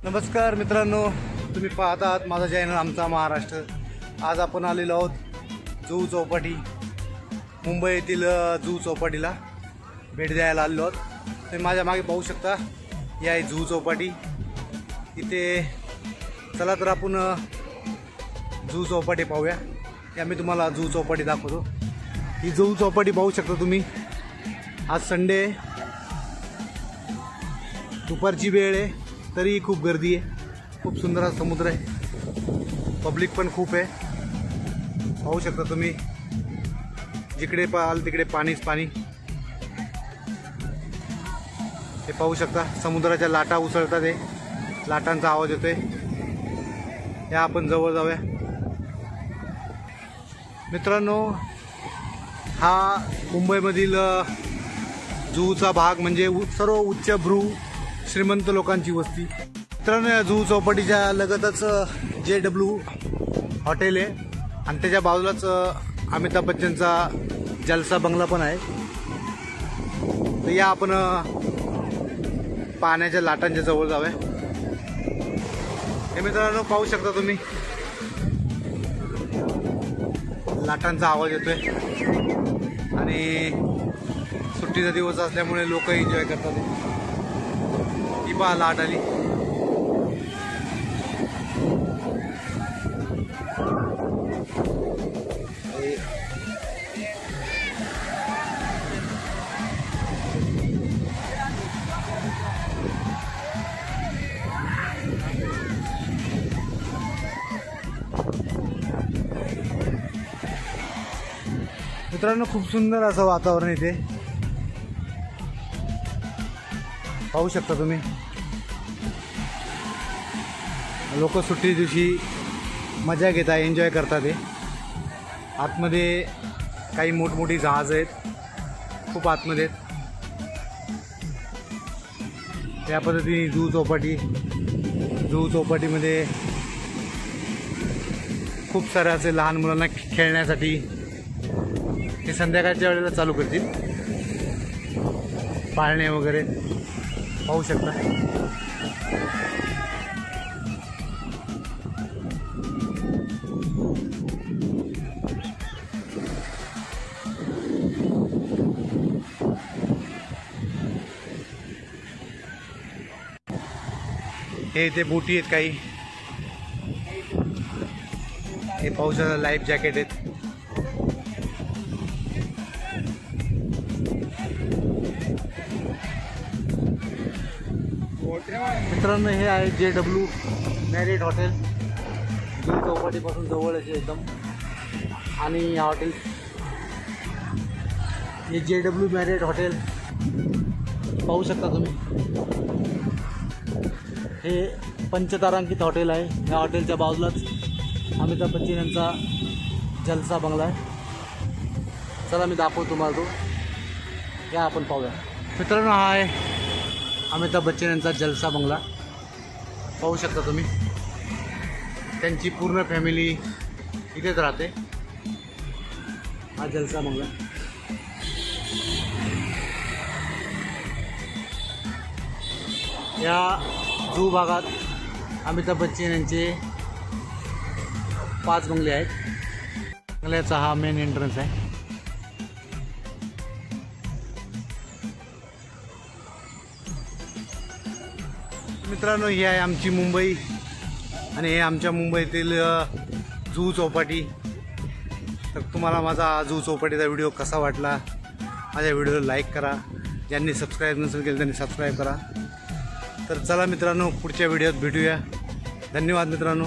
नमस्कार मित्रांनो, तुम्ही पाहत आहात माझा चॅनल आमचा महाराष्ट्र। आज आपण आलेलो आहोत जुहू चौपाटी, मुंबई येथील जुहू चौपाटीला भेट द्यायला आलेलो आहोत। तुम्ही माझ्या मागे पाहू शकता, ही आहे जुहू चौपाटी। इथे चला तर आपण जुहू चौपाटी पाहूया। या मी तुम्हाला जुहू चौपाटी दाखवतो। ही जुहू चौपाटी पाहू शकता तुम्ही। आज संडे, दुपारची वेळ आहे, तरी खूप गर्दी आहे। खूप सुंदर हा समुद्र आहे, पब्लिक पण खूप आहे। पाहू शकता तुम्ही, जिकडे पाहाल तिकडे पाणीच पाणी। हे पाहू शकता, समुद्राच्या लाटा उसळतात, आहे लाटांचा आवाज येतोय। या आपण जवळ जाऊया मित्रांनो। हा मुंबईमधील जुहूचा भाग, म्हणजे सर्व उच्चभ्रू श्रीमंत लोकांची वस्ती। मित्रांनो, या जुहू चौपाटीच्या लगतच JW हॉटेल आहे आणि त्याच्या बाजूलाच अमिताभ बच्चनचा जलसा बंगला पण आहे। तर या आपण पाण्याच्या लाटांच्या जवळ जाऊया। हे मित्रांनो पाहू शकता तुम्ही, लाटांचा आवाज येतोय आणि सुट्टीचा दिवस असल्यामुळे लोक एन्जॉय करतात। ही पहा लाट आली। मित्रांनो, खूप सुंदर असं वातावरण इथे पाहू शकता तुम्ही। लोक सुट्टी दिवशी मजा घेतात, एन्जॉय करतात। हे आतमध्ये काही मोठमोठी जहाज आहेत, खूप आतमध्ये आहेत। त्या पद्धतीने जुहू चौपाटीमध्ये खूप सारे असे लहान मुलांना खेळण्यासाठी हे संध्याकाळच्या वेळेला चालू करतील, पाळणे वगैरे पाहू शकता। हे इथे बोटी आहेत काही, हे पाहू शकता, लाईफ जॅकेट आहेत। मित्रांनो, हे आहे JW मॅरिट हॉटेल, जुहू चौपाटीपासून जवळच एकदम। आणि या हॉटेल, हे JW मॅरिट हॉटेल पाहू शकता तुम्ही। हे पंचतारांकित हॉटेल आहे। या हॉटेलच्या बाजूलाच अमिताभ बच्चन यांचा जलसा बंगला आहे। चला मी दाखवतो तुम्हाला तो, या आपण पाहूया। मित्रांनो, हा आहे अमिताभ बच्चन यांचा जलसा बंगला, पाहू शकता तुम्ही। त्यांची पूर्ण फॅमिली इथेच राहते। हा जलसा बंगला। या जुहू भागात अमिताभ बच्चन यांचे 5 बंगले आहेत। बंगल्याचा हा मेन एंट्रन्स आहे। मित्रांनो, ही आहे आमची मुंबई आणि हे आमच्या मुंबईतील जुहू चौपाटी। तर तुम्हाला माझा जुहू चौपाटीचा व्हिडिओ कसा वाटला? माझ्या व्हिडिओला लाईक करा, ज्यांनी सबस्क्राईब नसेल केलं त्यांनी सबस्क्राईब करा। तर चला मित्रांनो, पुढच्या व्हिडिओत भेटूया। धन्यवाद मित्रांनो।